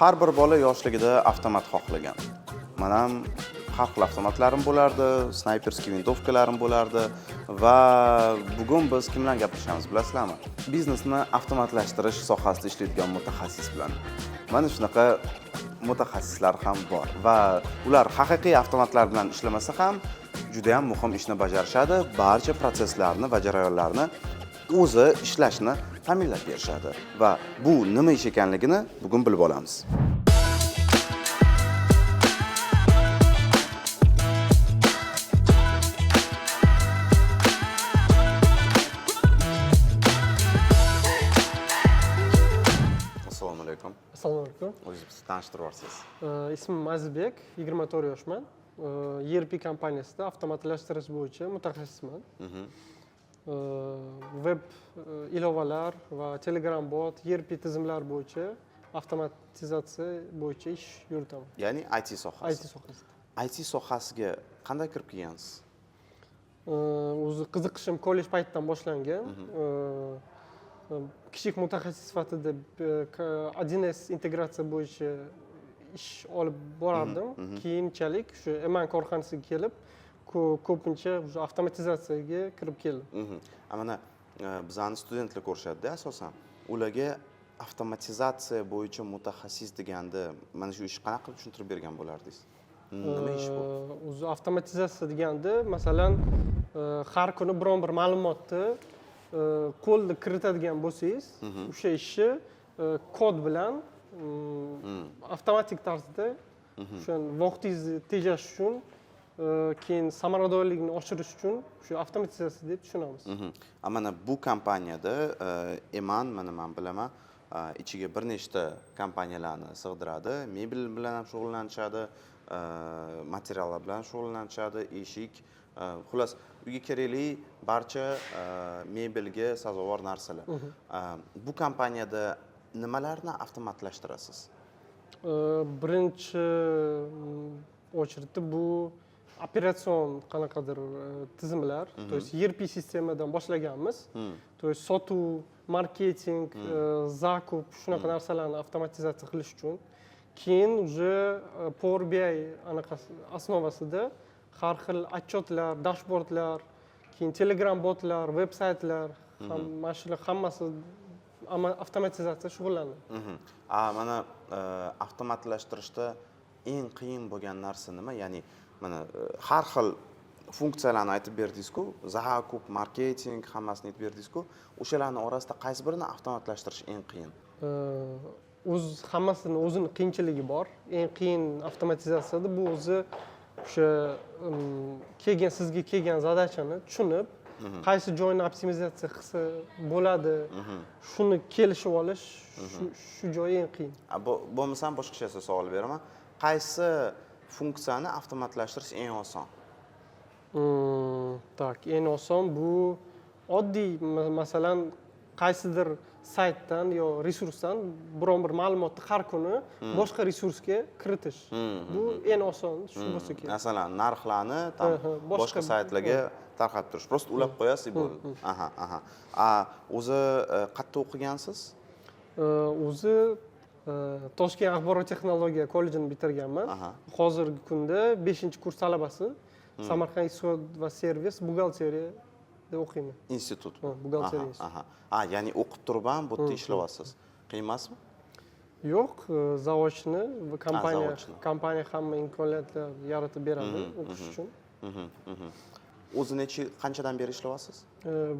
Har bir bola yoshligida avtomat xohlagan. Men ham har xil avtomatlarim bo'lardi, snayperskiy vindovkalarim bo'lardi va bugun biz kim bilan gaplashamiz bilasizlarmi? Biznesni avtomatlashtirish sohasida ishlaydigan mutaxassis bilan. Mana shunaqa mutaxassislar ham bor va ular haqiqiy avtomatlar bilan ishlamasa ham juda ham muhim ishni bajarishadi. Barcha proseslarni va jarayonlarni o'zi ishlashni ta'minlab berishadi va bu nima ish ekanligini bugun bilib olamiz. Assalomu alaykum. Assalomu alaykum. O'zingizni tanishtirib yuborsangiz. Ismim Azizbek, 24 yoshman. ERP kompaniyasida avtomatlashtirish bo'yicha mutaxassisman. Web ilovalar va Telegram bot, ERP tizimlar bo'yicha avtomatizatsiya bo'yicha ish yuritaman. Ya'ni IT sohasi. IT sohasida. IT sohasiga qanday kirib kelgansiz? O'zi qiziqishim kollej paytidan boshlangan. Kichik mutaxassis sifatida 1S integratsiya bo'yicha ish olib borardim. Keyinchalik shu Eman korxonasiga kelib, ko'pincha avtomatizatsiyaga kirib keldim. Mana bizani studentlar ko'rishadi-da asosan. Ularga avtomatizatsiya bo'yicha mutaxassis deganda mana shu ishni qanaqa qilib tushuntirib bergan bo'lardingiz? Nima ish bu? O'zi avtomatizatsiya deganda, masalan, har kuni biron bir ma'lumotni qo'lda kiritadigan bo'lsangiz, o'sha ishni kod bilan avtomatik tarzda o'sha vaqtingizni tejash uchun, keyin samaradorlikni oshirish uchun shu avtomatizatsiya deb tushunamiz. Mana bu kompaniyada Eman, mana men bilaman, ichiga bir nechta kompaniyalarni sig'diradi. Mebel bilan ham shug'ullanishadi, materiallar bilan shug'ullanishadi, eshik, xullas uyga kerakli barcha mebelga sazovor narsalar. Bu kompaniyada nimalarni avtomatlashtirasiz? Birinchi очередda bu operatsion qanaqadir tizimlar, то есть ERP sistemadan boshlaganmiz. То есть sotuv, marketing, zakup shunaqa narsalarni avtomatizatsiya qilish uchun. Keyin уже Power BI asnovasida har xil отчетlar, dashbordlar, keyin Telegram botlar, veb-saytlar, mana shular hammasi avtomatizatsiya shug'ullanadi. Mana avtomatlashtirishda eng qiyin bo'lgan narsa nima? Ya'ni mana har xil funksiyalarni aytib berdingiz-ku, zakup, marketing, hammasini aytib berdingiz-ku. O'shalarning orasida qaysi birini avtomatlashtirish eng qiyin? Hammasini o'zini qiyinchiligi bor. Eng qiyin avtomatizatsiyada bu o'zi o'sha sizga kelgan zadachani tushunib, qaysi joyni optimizatsiya qilsa bo'ladi, shuni kelishib olish, shu joyi eng qiyin. Bo'lmasam boshqacha savol beraman. Qaysi funksiyani avtomatlashtirish eng oson? Tak, eng oson bu oddiy, masalan, qaysidir saytdan yo resursdan biron bir ma'lumotni har kuni boshqa resursga kiritish. Bu eng oson shu bo'lsa kerak. Masalan, narxlarni boshqa saytlarga tarqatib turish. Prosta ulab qo'yasiz bo'ldi. O'zi qayerda o'qigansiz? O'zi Toshkent axborot texnologiya kollejini bitirganman. Hozirgi kunda 5-kurs talabasi. Samarqand iqtisod va servis buxgalteriyada o'qiyman. Institut. Buxgalteriya instituti. Ya'ni o'qib turib ham bu yerda ishlayapsiz. Qiyin emasmi? Yo'q, zavodni va kompaniya hamma imkoniyatlar yaratib beradi o'qish uchun. O'zi qanchadan beri ishlayapsiz?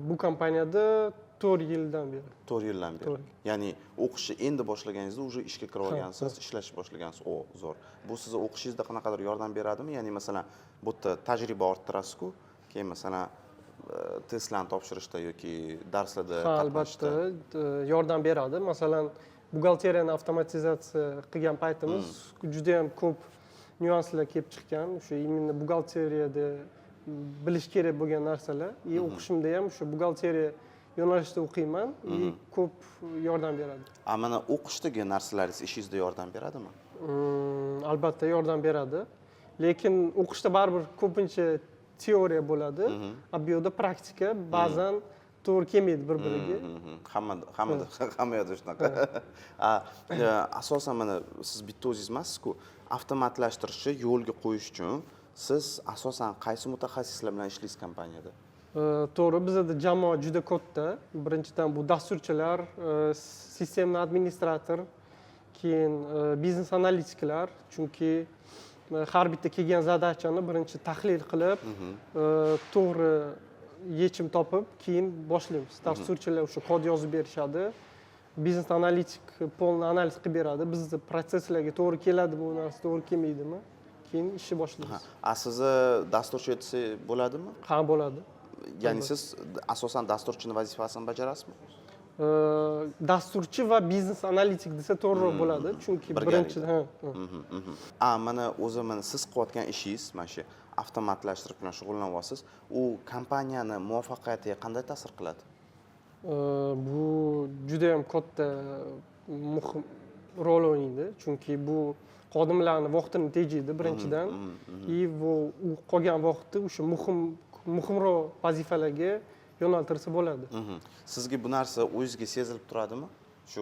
Bu kompaniyada 4 yildan beri. 4 yildan beri. Ya'ni o'qishni endi boshlaganingizda уже ishga kirib olgansiz, ishlashni boshlagansiz. Zo'r. Bu sizni o'qishingizda qanaqadir yordam beradimi? Ya'ni masalan, bu yerda tajriba orttirasiz-ku, keyin masalan testlarni topshirishda yoki darslarda qatnashishda yordam beradi. Masalan, buxgalteriyani avtomatizatsiya qilgan paytimiz juda ham ko'p nyuanslar kelib chiqqan. O'sha imенно buxgalteriyada bilish kerak bo'lgan narsalar. O'qishimda ham o'sha buxgalteriya yo'nalishida o'qiyman. Ko'p yordam beradi. Mana o'qishdagi narsalaringiz ishingizda yordam beradimi? Albatta yordam beradi. Lekin o'qishda baribir ko'pincha teoriya bo'ladi. Bu yerda praktika ba'zan to'g'ri kelmaydi bir-biriga. Hamma yoqda shunaqa. Asosan mana siz bitta o'zingiz emasku, avtomatlashtirishni yo'lga qo'yish uchun siz asosan qaysi mutaxassislar bilan ishlaysiz kompaniyada? To'g'ri, bizada jamoa juda katta. Birinchidan bu dasturchilar, sistemni administrator, keyin biznes analitiklar, chunki har bitta kelgan zadachani birinchi tahlil qilib, to'g'ri yechim topib, keyin boshlaymiz. Dasturchilar o'sha kod yozib berishadi. Biznes analitik polni analiz qilib beradi. Bizni protsesslarga to'g'ri keladi bu narsa, to'g'ri kelmaydimi? Keyin ishni boshlaymiz. Sizni dasturchi etsa bo'ladimi? Ha, bo'ladi. Ya'ni siz asosan dasturchini vazifasini bajarasizmi? Dasturchi va biznes analitik desa to'g'riroq bo'ladi, chunki birinchi mana siz qilayotgan ishingiz, mana shu avtomatlashtirish bilan shug'ullanyapsiz, u kompaniyani muvaffaqiyatiga qanday ta'sir qiladi? Bu juda ham katta muhim rol o'ynaydi, chunki bu xodimlarni vaqtini tejaydi birinchidan, u qolgan vaqtni o'sha muhimroq vazifalarga yo'naltirsa bo'ladi. Sizga bu narsa o'zingizga sezilib turadimi? Shu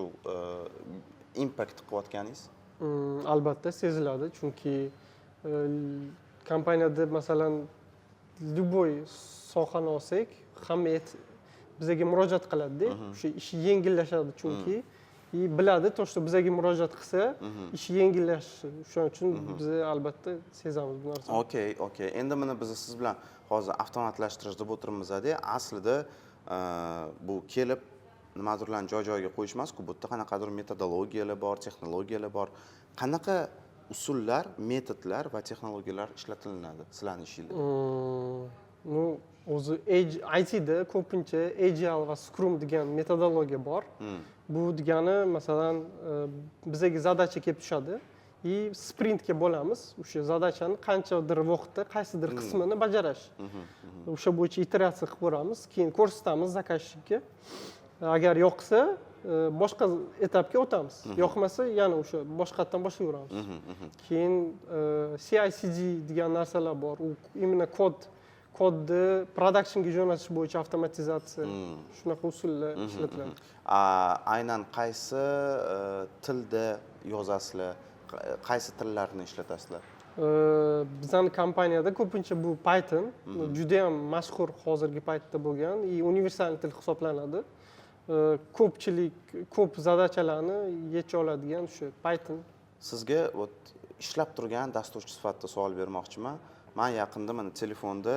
impact qilayotganingiz? Albatta seziladi, chunki kompaniyada masalan любой sohani olsak, hamma bizga murojaat qiladi-da, o'sha ishi yengillashadi chunki biladi, to что bizga murojaat qilsa, ishi yengillashi. Shuning uchun biz albatta sezamiz bu narsani. Okey. Endi mana biz siz bilan hozir avtomatlashtirishda o'tiribmiz-da, aslida bu kelib nimadirlarni joy-joyiga qo'yish emas-ku, bu yerda qanaqadir metodologiyalar bor, texnologiyalar bor. Qanaqa usullar, metodlar va texnologiyalar ishlatilinadi sizlarning ishingizda? O'zi ITda ko'pincha Agile va Scrum degan metodologiya bor. Bu degani masalan bizga zadacha kelib tushadi и sprintga bo'lamiz. O'sha zadachani qanchadir vaqtda qaysidir qismini bajarish. O'sha bo'yicha iteratsiya qilib ko'ramiz, keyin ko'rsatamiz zaказчикka. Agar yoqsa, boshqa etapga o'tamiz. Yoqmasa, yana o'sha boshqatdan boshlayveramiz. Keyin CI/CD degan narsalar bor. U imенно kodni productionga jo'natish bo'yicha avtomatizatsiya. Shunaqa usullar ishlatiladi. Aynan qaysi tilda yozasizlar? Qaysi tillarni ishlatasizlar? Bizning kompaniyada ko'pincha bu Python juda ham mashhur hozirgi paytda bo'lgan, universal til hisoblanadi. Ko'pchilik ko'p zadachalarni yecha oladigan o'sha Python. Sizga ishlab turgan dasturchi sifatida savol bermoqchiman. Men yaqinda mana telefonda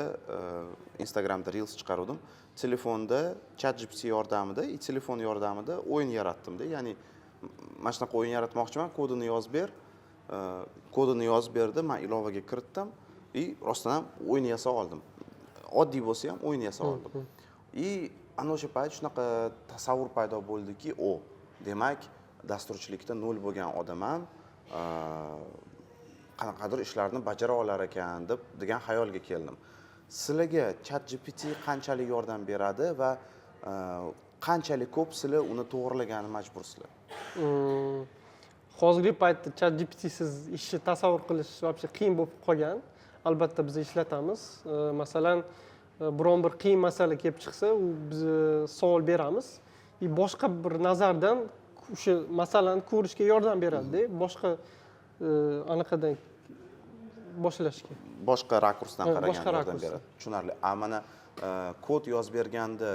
Instagramda Reels chiqardim. Telefonda ChatGPT yordamida, telefon yordamida o'yin yaratdim-da. Ya'ni mana shunaqa o'yin yaratmoqchiman, kodini yozib berdi, men ilovaga kiritdim rostdan ham o'yin yasab oldim. Oddiy bo'lsa ham o'yin yasab oldim. Ana o'sha payt shunaqa tasavvur paydo bo'ldiki, demak, dasturchilikda nol bo'lgan odam ham qanaqadir ishlarni bajara olar ekan degan xayolga keldim. Sizlarga ChatGPT qanchalik yordam beradi va qanchalik ko'p sizlar uni to'g'rilagani majbursizlar? Hozirgi paytda ChatGPT siz ishni tasavvur qilish вообще qiyin bo'lib qolgan. Albatta biz ishlatamiz. Masalan, biron bir qiyin masala kelib chiqsa, biz savol beramiz. Boshqa bir nazardan o'sha masalani ko'rishga yordam beradi-da. Boshqa anaqadan boshlashga. Boshqa rakursdan qaragan yordam beradi. Tushunarli. Mana kod yozib berganda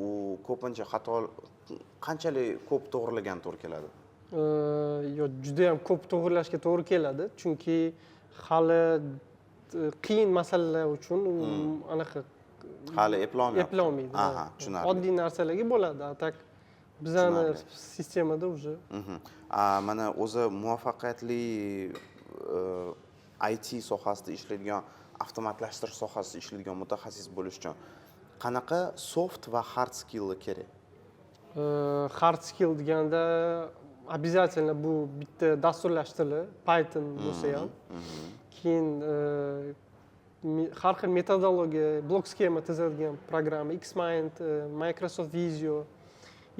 u ko'pincha xato qanchalik ko'p to'g'rilagan to'g'ri keladi? Juda ham ko'p to'g'rilashga to'g'ri keladi, chunki hali qiyin masalalar uchun anaqa hali eplolmaydi. Tushunarli. Oddiy narsalarga bo'ladi. Tak bizning sistemada уже. Mana o'zi muvaffaqiyatli IT sohasida ishlaydigan, avtomatlashtirish sohasida ishlaydigan mutaxassis bo'lish uchun qanaqa soft va hard skill kerak? Hard skill deganda обязательно bu bitta dasturlash tili, Python bo'lsa ham. Keyin har xil metodologiya, blok skema tuzadigan programma, Xmind, Microsoft Visio.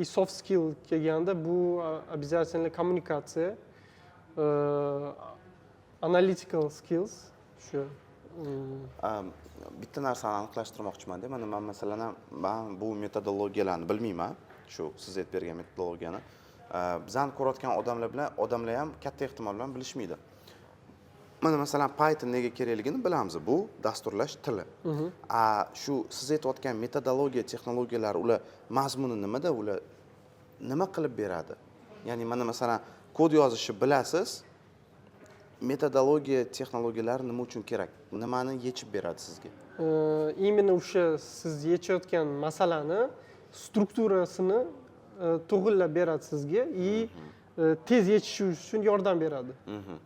Soft skill kelganda bu обязательно kommunikatsiya, analytical skills, shu Bitta narsani aniqlashtirmoqchiman-da. Mana men masalan men bu metodologiyalarni bilmayman. Shu siz aytib bergan metodologiyani. Bizani ko'rayotgan odamlar ham katta ehtimol bilan bilishmaydi. Mana masalan Python nega kerakligini bilamiz. Bu dasturlash tili. Shu siz aytayotgan metodologiya, texnologiyalar, ular mazmuni nimada? Ular nima qilib beradi? Ya'ni mana masalan kod yozishni bilasiz. Metodologiya, texnologiyalar nima uchun kerak? Nimani yechib beradi sizga? Именно o'sha siz yechayotgan masalani strukturasini to'g'irlab beradi sizga и tez yechish uchun yordam beradi.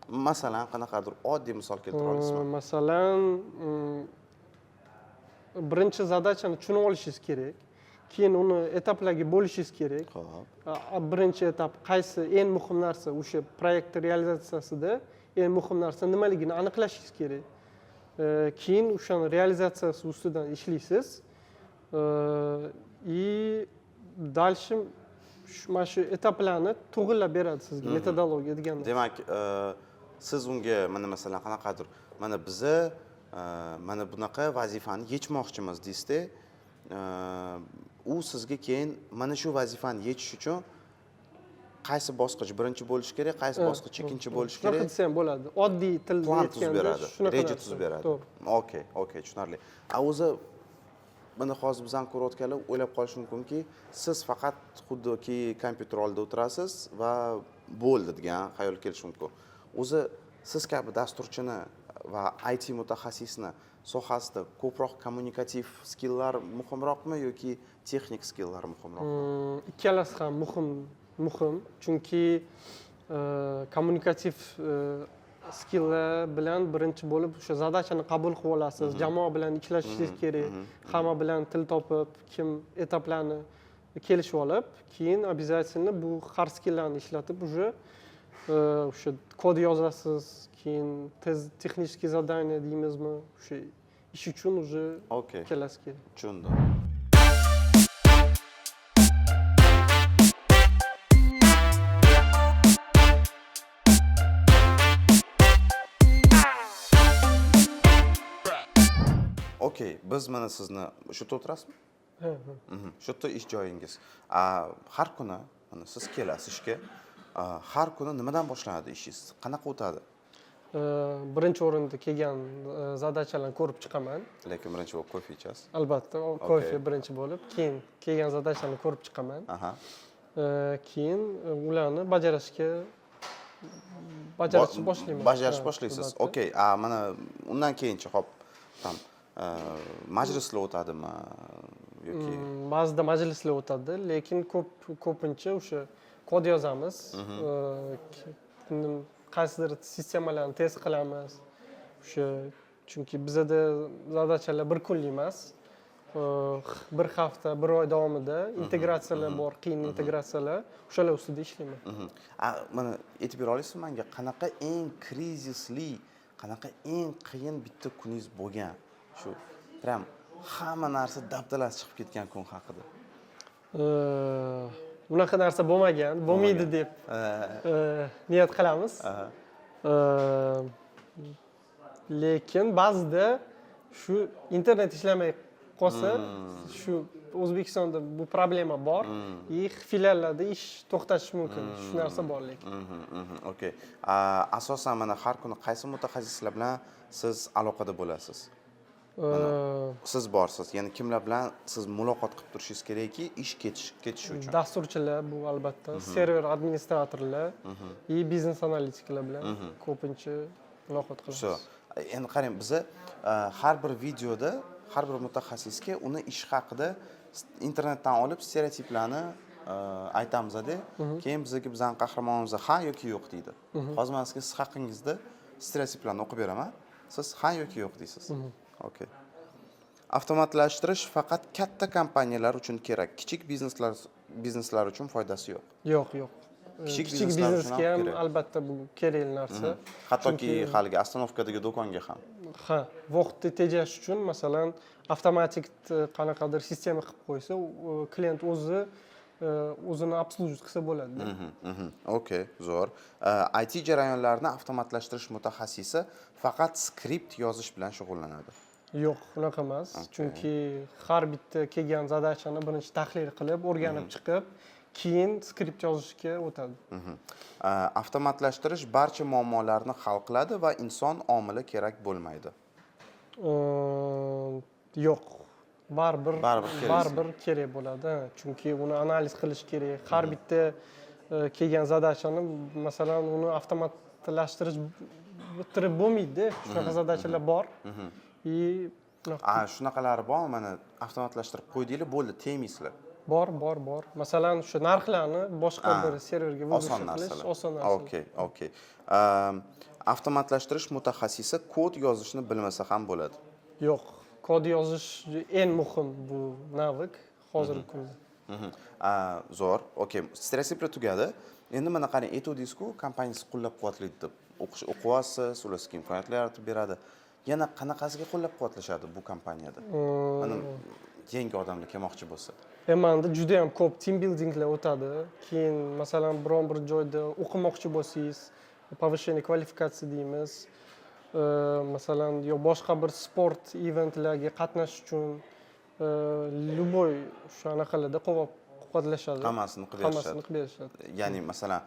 Masalan, qanaqadir oddiy misol keltira olasizmi? Masalan, birinchi zadachani tushunib olishingiz kerak. Keyin uni etaplarga bo'lishingiz kerak. Xo'p. Birinchi etap qaysi eng muhim narsa o'sha proyekt realizatsiyasida eng muhim narsa nimaligini aniqlashingiz kerak. Keyin o'shani realizatsiyasi ustidan ishlaysiz. И дальше mana shu etaplarni to'g'irlab beradi sizga metodologiya deganda. Demak, siz unga mana masalan qanaqadir mana biza mana bunaqa vazifani yechmoqchimiz deysizda, u sizga keyin mana shu vazifani yechish uchun qaysi bosqich birinchi bo'lishi kerak, qaysi bosqich ikkinchi bo'lishi kerak. Shunaqa desa ham bo'ladi. Oddiy tilda Plan tuzib aytganda beradi, shunaqa reja narsa. tuzib beradi. To'g'ri. Okey, tushunarli. O'zi mana hozir bizdan ko'rayotganlar o'ylab qolishi mumkinki, siz faqat xuddiki kompyuter oldida o'tirasiz va bo'ldi degan xayol kelishi mumkin. O'zi siz kabi dasturchini va IT mutaxassisni sohasida ko'proq kommunikativ skilllar muhimroqmi yoki texnik skilllar muhimroqmi? Ikkalasi ham muhim, chunki kommunikativ skilllar bilan birinchi bo'lib o'sha zadachani qabul qilib olasiz, jamoa bilan ishlashingiz kerak, hamma bilan til topib, kim etaplarni kelishib olib, keyin обязательно bu har skilllarni ishlatib o'sha kod yozasiz, keyin tez texnik zadание deymizmi, o'sha ish uchun ikkalasi kerak. Tushundim. Okey, biz mana sizni shu yerda o'tirasizmi? Shu yerda ish joyingiz. Har kuni mana siz kelasiz ishga. Har kuni nimadan boshlanadi ishingiz? Qanaqa o'tadi? Birinchi o'rinda kelgan zadachalarni ko'rib chiqaman. Lekin birinchi bo'lib ko'fe ichasiz. Albatta, kofe birinchi bo'lib, keyin kelgan zadachalarni ko'rib chiqaman. Keyin ularni bajarishni boshlayman. Bajarishni boshlaysiz. Okey, mana undan keyinchi hop tam majlislar o'tadimi yoki ba'zida majlislar o'tadi, lekin ko'pincha o'sha kod yozamiz. Qaysidir sistemalarni test qilamiz. O'sha chunki bizda zadachalar bir kunlik emas. Bir hafta, bir oy davomida integratsiyalar bor, qiyin integratsiyalar, o'shalar ustida ishlayman. Mana aytib bera olasizmi menga qanaqa eng krizisli, qanaqa eng qiyin bitta kuningiz bo'lgan? Shu prям hamma narsa dabdalasi chiqib ketgan kun haqida. Bunaqa narsa bo'lmagan, bo'lmaydi deb niyat qilamiz. Lekin ba'zida shu internet ishlamay qolsa, shu O'zbekistonda bu problema bor. Filiallarda ish to'xtatish mumkin. Shu narsa bor lekin. Okey. Asosan mana har kuni qaysi mutaxassislar bilan siz aloqada bo'lasiz? Siz borsiz, ya'ni kimlar bilan siz muloqot qilib turishingiz kerakki, ish ketishi uchun? Dasturchilar bu albatta, server administratorlar va biznes analitiklar bilan ko'pincha muloqot qilamiz. Endi qarang, biz har bir videoda har bir mutaxassisga uni ish haqida internetdan olib stereotiplarni aytamiz-da, keyin bizning qahramonimiz ha yoki yo'q deydi. Hozir men sizga siz haqingizda stereotiplarni o'qib beraman. Siz ha yoki yo'q deysiz. Okey. Avtomatlashtirish faqat katta kompaniyalar uchun kerak, kichik bizneslar uchun foydasi yo'q. Yo'q. Kichik biznesga ham albatta bu kerak narsa. Hattoki haligi ostanovkadagi do'konga ham. Vaqtni tejash uchun, masalan, avtomatik qanaqadir sistema qilib qo'ysa, klient o'zi o'zini обслуживать qilsa bo'ladi. Okey, zo'r. IT jarayonlarini avtomatlashtirish mutaxassisi faqat skript yozish bilan shug'ullanadi. Yo'q, unaqa emas. Chunki har bitta kelgan zadachani birinchi tahlil qilib, o'rganib chiqib, keyin skript yozishga o'tadi. Avtomatlashtirish barcha muammolarni hal qiladi va inson omili kerak bo'lmaydi. Yo'q. Baribir Baribir kerak bo'ladi. Chunki uni analiz qilish kerak. Har bitta kelgan zadachani, masalan, uni avtomatlashtirish bitirib bo'lmaydi. Shunaqa zadachalar bor. Shunaqalari bor, mana avtomatlashtirib qo'ydinglar, bo'ldi, tegmaysizlar. Bor. Masalan, shu narxlarni boshqa bir serverga oson qilish narsalar. oson narsa. Okey. Avtomatlashtirish mutaxassisi kod yozishni bilmasa ham bo'ladi. Yo'q, kod yozish eng muhim bu navik hozirgi kunda. Zo'r. Okey, stressiplar tugadi. Endi mana qarang, aytdingiz-ku, kompaniyasi qo'llab-quvvatlaydi deb. O'qiyapsiz, ularga imkoniyatlar yaratib beradi. Yana qanaqasiga qo'llab-quvvatlashadi bu kompaniyada? Mana yangi odamlar kelmoqchi bo'lsa. Manda juda ham ko'p team buildinglar o'tadi. Keyin masalan biron bir joyda o'qimoqchi bo'lsangiz, повышение kvalifikatsiya deymiz. Masalan, yo boshqa bir sport eventlarga qatnashish uchun любой shu anaqalarda quvvatlashadi. Hammasini qilib berishadi. Ya'ni masalan,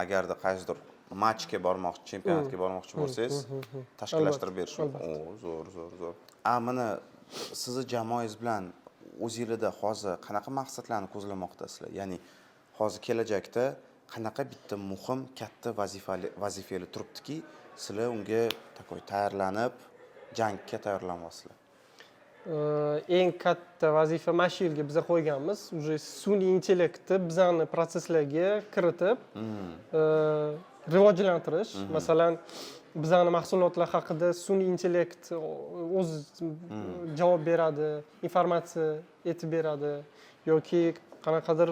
agarda qaysidir matchga bormoqchi, chempionatga bormoqchi bo'lsangiz, tashkillashtirib berish. Zo'r. Mana sizni jamoangiz bilan o'zingizda hozir qanaqa maqsadlarni ko'zlamoqdasizlar? Ya'ni hozir kelajakda qanaqa bitta muhim, katta vazifalar turibdiki, sizlar unga takoy tayyorlanib, jangga tayyorlanyapsizlar. Eng katta vazifa mana shu yilga biz qo'yganmiz. Уже sun'iy intellektni bizani proseslarga kiritib, rivojlantirish. Masalan, bizani mahsulotlar haqida sun'iy intellekt o'z javob beradi, informatsiya aytib beradi yoki qanaqadir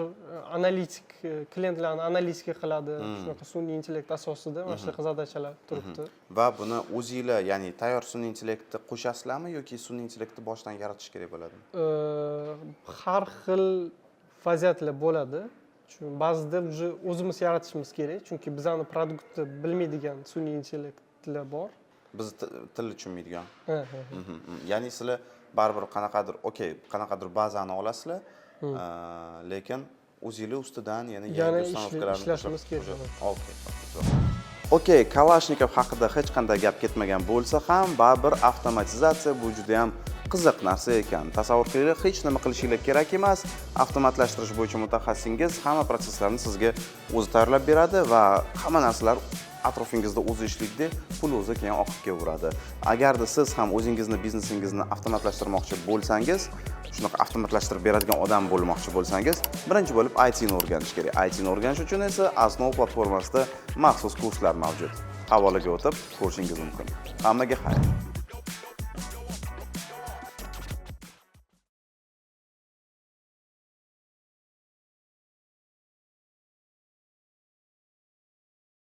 analitik klientlarni analitika qiladi. Shunaqa sun'iy intellekt asosida mana shunaqa zadachalar turibdi. Va buni o'zingizlar, ya'ni tayyor sun'iy intellektni qo'shasizlarmi yoki sun'iy intellektni boshdan yaratish kerak bo'ladimi? Har xil vaziyatlar bo'ladi. Chunki ba'zida o'zimiz yaratishimiz kerak, chunki bizani produktni bilmaydigan sun'iy intellektlar bor. Biz tilni tushunmaydigan. Ya'ni sizlar baribir qanaqadir bazani olasizlar, lekin o'zingizlar ustidan yana yangi ustanovkalarni ishlashimiz kerak. Okey, Kalashnikov haqida hech qanday gap ketmagan bo'lsa ham, baribir avtomatizatsiya bu juda ham qiziq narsa ekan. Tasavvur qilinglar, hech nima qilishingiz kerak emas. Avtomatlashtirish bo'yicha mutaxassisingiz hamma proseslarni sizga o'zi tayyorlab beradi va hamma narsalar atrofingizda o'zi ishlikda, pul o'zi keyin oqib kelaveradi. Agarda siz ham o'zingizni biznesingizni avtomatlashtirmoqchi bo'lsangiz, shunaqa avtomatlashtirib beradigan odam bo'lmoqchi bo'lsangiz, birinchi bo'lib IT ni o'rganish kerak. IT ni o'rganish uchun esa Asnov platformasida maxsus kurslar mavjud. Havolaga o'tib ko'rishingiz mumkin. Hammaga xayr.